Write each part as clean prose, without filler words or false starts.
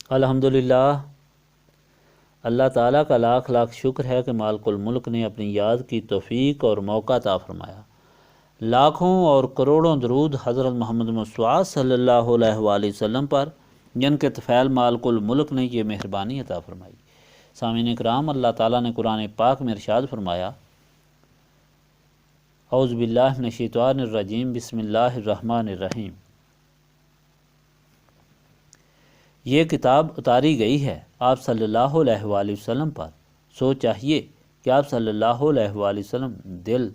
الحمدللہ، اللہ تعالیٰ کا لاکھ لاکھ شکر ہے کہ مالک الملک نے اپنی یاد کی توفیق اور موقع عطا فرمایا۔ لاکھوں اور کروڑوں درود حضرت محمد مصطفیٰ صلی اللہ علیہ وآلہ وسلم پر، جن کے طفیل مالک الملک نے یہ مہربانی عطا فرمائی۔ سامعین کرام، اللہ تعالیٰ نے قرآن پاک میں ارشاد فرمایا، اعوذ باللہ من الشیطان الرجیم، بسم اللہ الرحمن الرحیم۔ یہ کتاب اتاری گئی ہے آپ صلی اللہ علیہ وآلہ وسلم پر، سو چاہیے کہ آپ صلی اللہ علیہ وآلہ وسلم دل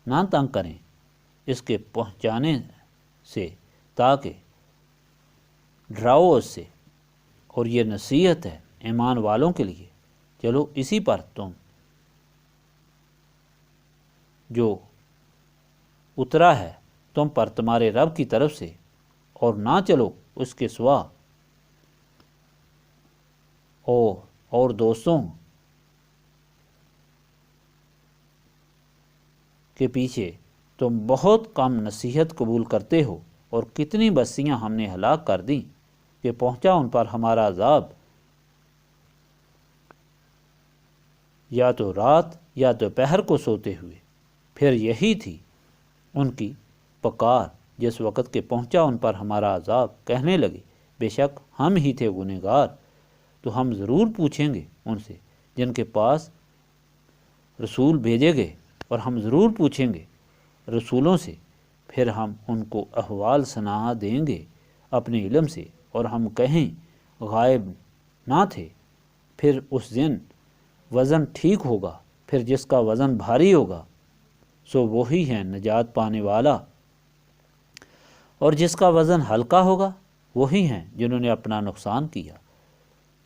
نہ تنگ کریں اس کے پہنچانے سے، تاکہ ڈراؤ اس سے، اور یہ نصیحت ہے ایمان والوں کے لیے۔ چلو اسی پر تم جو اترا ہے تم پر تمہارے رب کی طرف سے، اور نہ چلو اس کے سوا، اور دوستوں کے پیچھے تم بہت کم نصیحت قبول کرتے ہو، اور کتنی بستیاں ہم نے ہلاک کر دیں کہ پہنچا ان پر ہمارا عذاب، یا تو رات یا دوپہر کو سوتے ہوئے۔ پھر یہی تھی ان کی پکار جس وقت کہ پہنچا ان پر ہمارا عذاب، کہنے لگے بے شک ہم ہی تھے گنہگار۔ تو ہم ضرور پوچھیں گے ان سے جن کے پاس رسول بھیجے گئے، اور ہم ضرور پوچھیں گے رسولوں سے، پھر ہم ان کو احوال سنا دیں گے اپنے علم سے، اور ہم کہیں غائب نہ تھے۔ پھر اس دن وزن ٹھیک ہوگا، پھر جس کا وزن بھاری ہوگا سو وہی ہے نجات پانے والا، اور جس کا وزن ہلکا ہوگا وہی ہیں جنہوں نے اپنا نقصان کیا،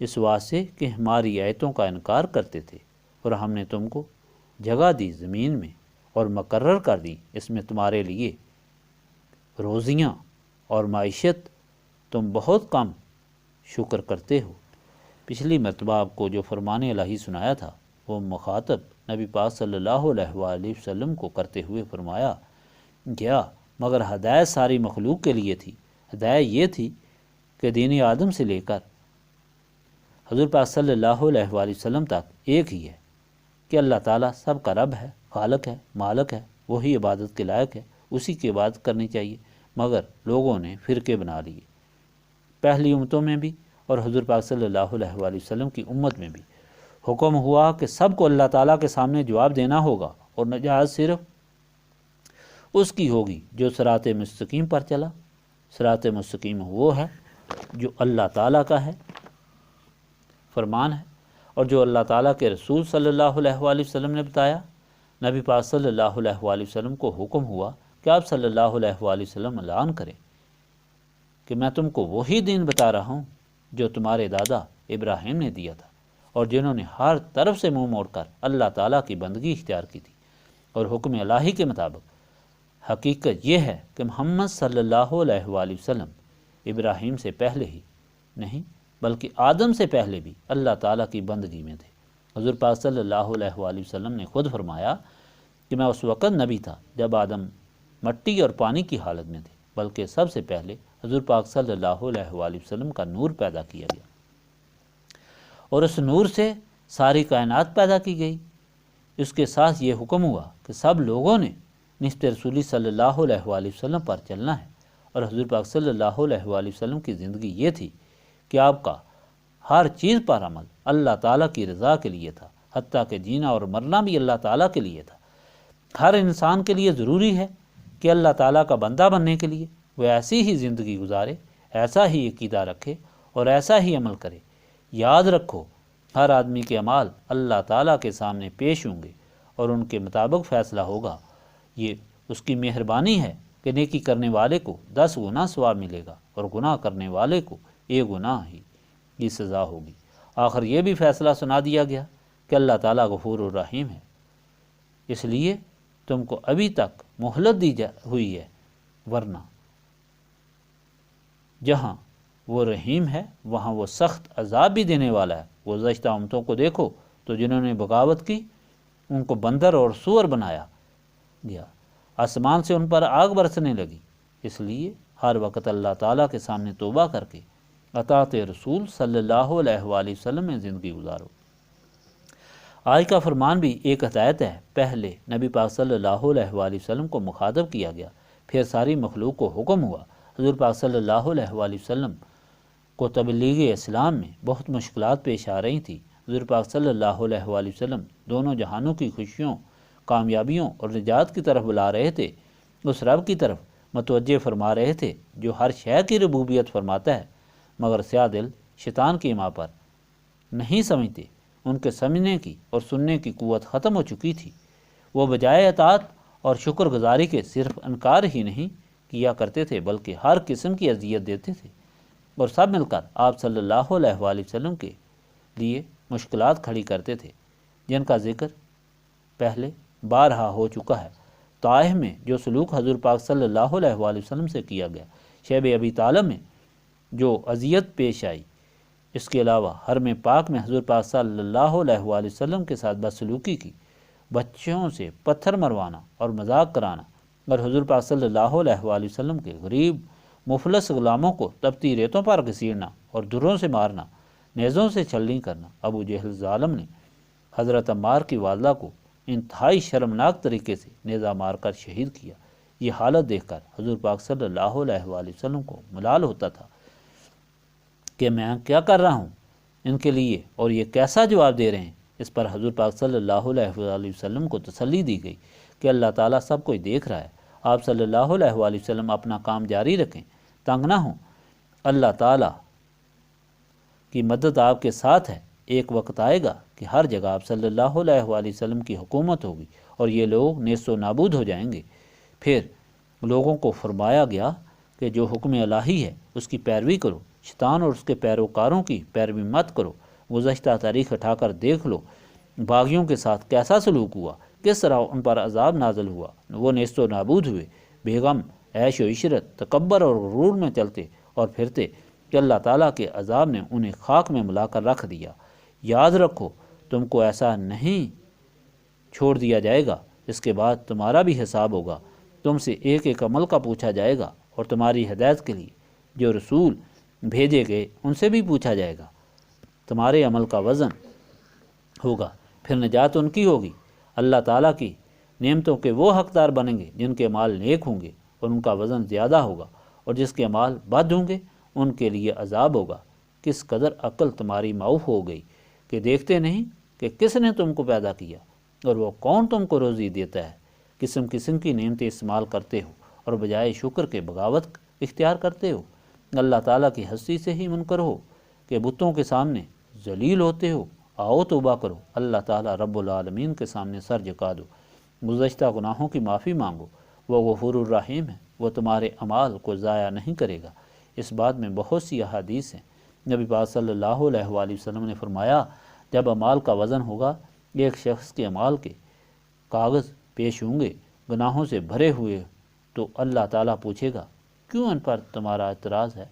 اس واسطے کہ ہماری آیتوں کا انکار کرتے تھے۔ اور ہم نے تم کو جگہ دی زمین میں، اور مقرر کر دی اس میں تمہارے لیے روزیاں اور معیشت، تم بہت کم شکر کرتے ہو۔ پچھلی مرتبہ آپ کو جو فرمان الہی سنایا تھا وہ مخاطب نبی پاک صلی اللہ علیہ وآلہ وسلم کو کرتے ہوئے فرمایا گیا، مگر ہدایت ساری مخلوق کے لیے تھی۔ ہدایت یہ تھی کہ دین آدم سے لے کر حضور پاک صلی اللہ علیہ وآلہ وسلم تک ایک ہی ہے کہ اللہ تعالیٰ سب کا رب ہے، خالق ہے، مالک ہے، وہی عبادت کے لائق ہے، اسی کی عبادت کرنی چاہیے۔ مگر لوگوں نے فرقے بنا لیے، پہلی امتوں میں بھی اور حضور پاک صلی اللہ علیہ وآلہ وسلم کی امت میں بھی حکم ہوا کہ سب کو اللہ تعالیٰ کے سامنے جواب دینا ہوگا، اور نجات صرف اس کی ہوگی جو صراط مستقیم پر چلا۔ صراط مستقیم وہ ہے جو اللہ تعالیٰ کا ہے، فرمان ہے، اور جو اللہ تعالیٰ کے رسول صلی اللہ علیہ وآلہ وسلم نے بتایا۔ نبی پاک صلی اللہ علیہ وآلہ وسلم کو حکم ہوا کہ آپ صلی اللہ علیہ وآلہ وسلم اعلان کریں کہ میں تم کو وہی دین بتا رہا ہوں جو تمہارے دادا ابراہیم نے دیا تھا، اور جنہوں نے ہر طرف سے منہ موڑ کر اللہ تعالیٰ کی بندگی اختیار کی تھی۔ اور حکم الہی کے مطابق حقیقت یہ ہے کہ محمد صلی اللہ علیہ وآلہ وسلم ابراہیم سے پہلے ہی نہیں بلکہ آدم سے پہلے بھی اللہ تعالیٰ کی بندگی میں تھے۔ حضور پاک صلی اللہ علیہ وآلہ وسلم نے خود فرمایا کہ میں اس وقت نبی تھا جب آدم مٹی اور پانی کی حالت میں تھے، بلکہ سب سے پہلے حضور پاک صلی اللہ علیہ وآلہ وسلم کا نور پیدا کیا گیا، اور اس نور سے ساری کائنات پیدا کی گئی۔ اس کے ساتھ یہ حکم ہوا کہ سب لوگوں نے نسبت رسولی صلی اللہ علیہ وآلہ وسلم پر چلنا ہے، اور حضور پاک صلی اللہ علیہ وآلہ وسلم کی زندگی یہ تھی کہ آپ کا ہر چیز پر عمل اللہ تعالیٰ کی رضا کے لیے تھا، حتیٰ کہ جینا اور مرنا بھی اللہ تعالیٰ کے لیے تھا۔ ہر انسان کے لیے ضروری ہے کہ اللہ تعالیٰ کا بندہ بننے کے لیے وہ ایسی ہی زندگی گزارے، ایسا ہی عقیدہ رکھے اور ایسا ہی عمل کرے۔ یاد رکھو، ہر آدمی کے اعمال اللہ تعالیٰ کے سامنے پیش ہوں گے، اور ان کے مطابق فیصلہ ہوگا۔ یہ اس کی مہربانی ہے کہ نیکی کرنے والے کو 10 گنا ثواب ملے گا، اور گناہ کرنے والے کو 1 گناہ ہی کی سزا ہوگی۔ آخر یہ بھی فیصلہ سنا دیا گیا کہ اللہ تعالیٰ غفور الرحیم ہے، اس لیے تم کو ابھی تک مہلت دی ہوئی ہے، ورنہ جہاں وہ رحیم ہے وہاں وہ سخت عذاب بھی دینے والا ہے۔ گزشتہ امتوں کو دیکھو تو جنہوں نے بغاوت کی ان کو بندر اور سور بنایا گیا، آسمان سے ان پر آگ برسنے لگی۔ اس لیے ہر وقت اللہ تعالیٰ کے سامنے توبہ کر کے اطاعت رسول صلی اللہ علیہ وآلہ وسلم میں زندگی گزارو۔ آج کا فرمان بھی ایک ہدایت ہے۔ پہلے نبی پاک صلی اللہ علیہ وآلہ وسلم کو مخاطب کیا گیا، پھر ساری مخلوق کو حکم ہوا۔ حضور پاک صلی اللہ علیہ وآلہ وسلم کو تبلیغ اسلام میں بہت مشکلات پیش آ رہی تھیں۔ حضور پاک صلی اللہ علیہ وآلہ وسلم دونوں جہانوں کی خوشیوں، کامیابیوں اور نجات کی طرف بلا رہے تھے، اس رب کی طرف متوجہ فرما رہے تھے جو ہر شے کی ربوبیت فرماتا ہے، مگر سیاہ دل شیطان کی ماں پر نہیں سمجھتے۔ ان کے سمجھنے کی اور سننے کی قوت ختم ہو چکی تھی۔ وہ بجائے اطاعت اور شکر گزاری کے صرف انکار ہی نہیں کیا کرتے تھے بلکہ ہر قسم کی اذیت دیتے تھے، اور سب مل کر آپ صلی اللہ علیہ وآلہ وسلم کے لیے مشکلات کھڑی کرتے تھے، جن کا ذکر پہلے بارہا ہو چکا ہے۔ طائف میں جو سلوک حضور پاک صلی اللہ علیہ وآلہ وسلم سے کیا گیا، شیب ابی طالب میں جو اذیت پیش آئی، اس کے علاوہ حرم پاک میں حضور پاک صلی اللہ علیہ وآلہ وسلم کے ساتھ بدسلوکی کی، بچوں سے پتھر مروانا اور مذاق کرانا، اور حضور پاک صلی اللہ علیہ وآلہ وسلم کے غریب مفلس غلاموں کو تپتی ریتوں پر گھسیٹنا اور دروں سے مارنا، نیزوں سے چھلنی کرنا۔ ابو جہل ظالم نے حضرت عمار کی والدہ کو انتہائی شرمناک طریقے سے نیزہ مار کر شہید کیا۔ یہ حالت دیکھ کر حضور پاک صلی اللہ علیہ وآلہ وسلم کو ملال ہوتا تھا کہ میں کیا کر رہا ہوں ان کے لیے، اور یہ کیسا جواب دے رہے ہیں۔ اس پر حضور پاک صلی اللہ علیہ وآلہ وسلم کو تسلی دی گئی کہ اللہ تعالیٰ سب کچھ دیکھ رہا ہے، آپ صلی اللہ علیہ وآلہ وسلم اپنا کام جاری رکھیں، تنگ نہ ہوں، اللہ تعالیٰ کی مدد آپ کے ساتھ ہے۔ ایک وقت آئے گا کہ ہر جگہ آپ صلی اللہ علیہ وآلہ وسلم کی حکومت ہوگی اور یہ لوگ نیست و نابود ہو جائیں گے۔ پھر لوگوں کو فرمایا گیا کہ جو حکم الہی ہے اس کی پیروی کرو، شیطان اور اس کے پیروکاروں کی پیروی مت کرو۔ گزشتہ تاریخ اٹھا کر دیکھ لو، باغیوں کے ساتھ کیسا سلوک ہوا، کس طرح ان پر عذاب نازل ہوا، وہ نیست و نابود ہوئے، بیگم عیش و عشرت، تکبر اور غرور میں چلتے اور پھرتے کہ اللہ تعالیٰ کے عذاب نے انہیں خاک میں ملا کر رکھ دیا۔ یاد رکھو، تم کو ایسا نہیں چھوڑ دیا جائے گا، اس کے بعد تمہارا بھی حساب ہوگا، تم سے ایک ایک عمل کا پوچھا جائے گا، اور تمہاری ہدایت کے لیے جو رسول بھیجے گئے ان سے بھی پوچھا جائے گا، تمہارے عمل کا وزن ہوگا، پھر نجات ان کی ہوگی۔ اللہ تعالیٰ کی نعمتوں کے وہ حقدار بنیں گے جن کے اعمال نیک ہوں گے اور ان کا وزن زیادہ ہوگا، اور جس کے اعمال بد ہوں گے ان کے لیے عذاب ہوگا۔ کس قدر عقل تمہاری معاف ہو گئی کہ دیکھتے نہیں کہ کس نے تم کو پیدا کیا اور وہ کون تم کو روزی دیتا ہے۔ قسم قسم کی نعمتیں استعمال کرتے ہو اور بجائے شکر کے بغاوت اختیار کرتے ہو۔ اللہ تعالیٰ کی ہستی سے ہی منکر ہو کہ بتوں کے سامنے ذلیل ہوتے ہو۔ آؤ توبہ کرو، اللہ تعالیٰ رب العالمین کے سامنے سر جھکا دو، گزشتہ گناہوں کی معافی مانگو، وہ غفور الرحیم ہے، وہ تمہارے اعمال کو ضائع نہیں کرے گا۔ اس بات میں بہت سی احادیث ہیں۔ نبی پاک صلی اللہ علیہ وآلہ وسلم نے فرمایا، جب اعمال کا وزن ہوگا، ایک شخص کے اعمال کے کاغذ پیش ہوں گے گناہوں سے بھرے ہوئے، تو اللہ تعالیٰ پوچھے گا کیوں ان پر تمہارا اعتراض ہے؟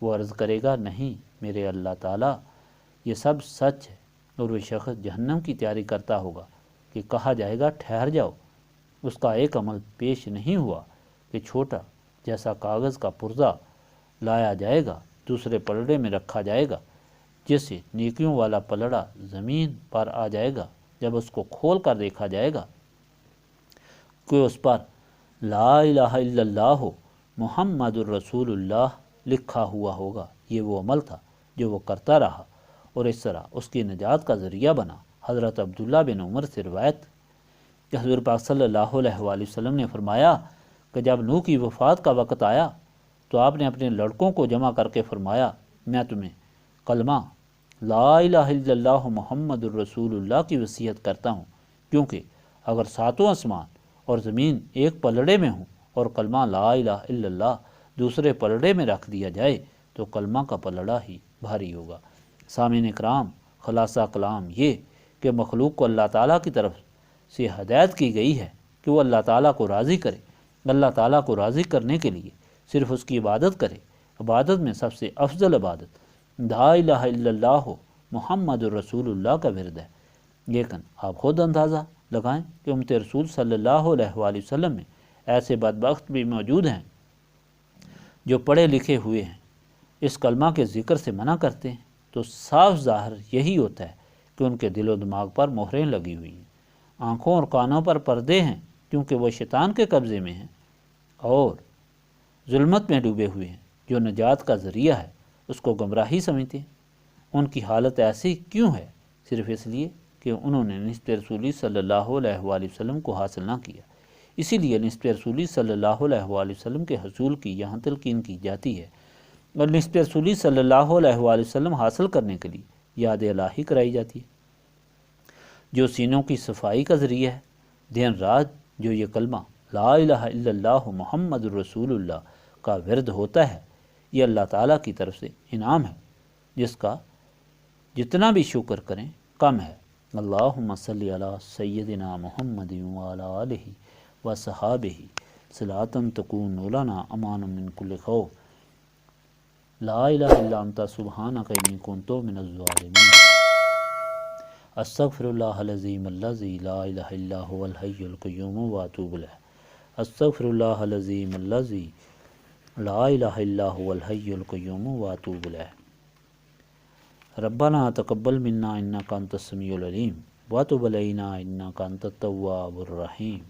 وہ عرض کرے گا، نہیں میرے اللہ تعالیٰ، یہ سب سچ ہے، اور وہ شخص جہنم کی تیاری کرتا ہوگا کہ کہا جائے گا ٹھہر جاؤ، اس کا ایک عمل پیش نہیں ہوا کہ چھوٹا جیسا کاغذ کا پرزہ لایا جائے گا، دوسرے پلڑے میں رکھا جائے گا، جس سے نیکیوں والا پلڑا زمین پر آ جائے گا۔ جب اس کو کھول کر دیکھا جائے گا کہ اس پر لا الہ الا اللہ محمد الرسول اللہ لکھا ہوا ہوگا، یہ وہ عمل تھا جو وہ کرتا رہا اور اس طرح اس کی نجات کا ذریعہ بنا۔ حضرت عبداللہ بن عمر سے روایت کہ حضور پاک صلی اللہ علیہ وآلہ وسلم نے فرمایا کہ جب نوح کی وفات کا وقت آیا تو آپ نے اپنے لڑکوں کو جمع کر کے فرمایا، میں تمہیں کلمہ لا الہ الا اللہ محمد الرسول اللہ کی وصیت کرتا ہوں، کیونکہ اگر ساتوں آسمان اور زمین ایک پلڑے میں ہوں اور کلمہ لا الہ الا اللہ دوسرے پلڑے میں رکھ دیا جائے تو کلمہ کا پلڑا ہی بھاری ہوگا۔ سامعین کرام، خلاصہ کلام یہ کہ مخلوق کو اللہ تعالیٰ کی طرف سے ہدایت کی گئی ہے کہ وہ اللہ تعالیٰ کو راضی کرے۔ اللہ تعالیٰ کو راضی کرنے کے لیے صرف اس کی عبادت کرے۔ عبادت میں سب سے افضل عبادت لا الہ الا اللہ محمد الرسول اللہ کا ورد ہے۔ لیکن آپ خود اندازہ لگائیں کہ امت رسول صلی اللہ علیہ وآلہ وسلم میں ایسے بدبخت بھی موجود ہیں جو پڑھے لکھے ہوئے ہیں اس کلمہ کے ذکر سے منع کرتے ہیں تو صاف ظاہر یہی ہوتا ہے کہ ان کے دل و دماغ پر مہریں لگی ہوئی ہیں، آنکھوں اور کانوں پر پردے ہیں کیونکہ وہ شیطان کے قبضے میں ہیں اور ظلمت میں ڈوبے ہوئے ہیں۔ جو نجات کا ذریعہ ہے اس کو گمراہی سمجھتے ہیں۔ ان کی حالت ایسی کیوں ہے؟ صرف اس لیے کہ انہوں نے نسبت رسولی صلی اللہ علیہ وآلہ وسلم کو حاصل نہ کیا۔ اسی لیے نسبت رسولی صلی اللہ علیہ وآلہ وسلم کے حصول کی یہاں تلقین کی جاتی ہے، اور نسبت رسولی صلی اللہ علیہ وآلہ وسلم حاصل کرنے کے لیے یاد الہی کرائی جاتی ہے، جو سینوں کی صفائی کا ذریعہ ہے۔ دن رات جو یہ کلمہ لا الہ الا اللہ محمد الرسول اللہ کا ورد ہوتا ہے، یہ اللہ تعالیٰ کی طرف سے انعام ہے جس کا جتنا بھی شکر کریں کم ہے۔ اللہم صلی علی سیدنا محمد وعلی آلہ وصحابہ صلاۃ تکون لنا امان من کل خوف، لا الہ الا انت سبحانک انی کنت من الظالمین، استغفر اللہ العظیم الذی لا الہ الا هو الحی القیوم واتوب الیہ، استغفر اللہ العظیم الذی لا الہ الا هو الحی القیوم واتوب الیہ، ربنا تقبل منا انک انت السمیع العلیم وتب علینا انک انت التواب الرحیم۔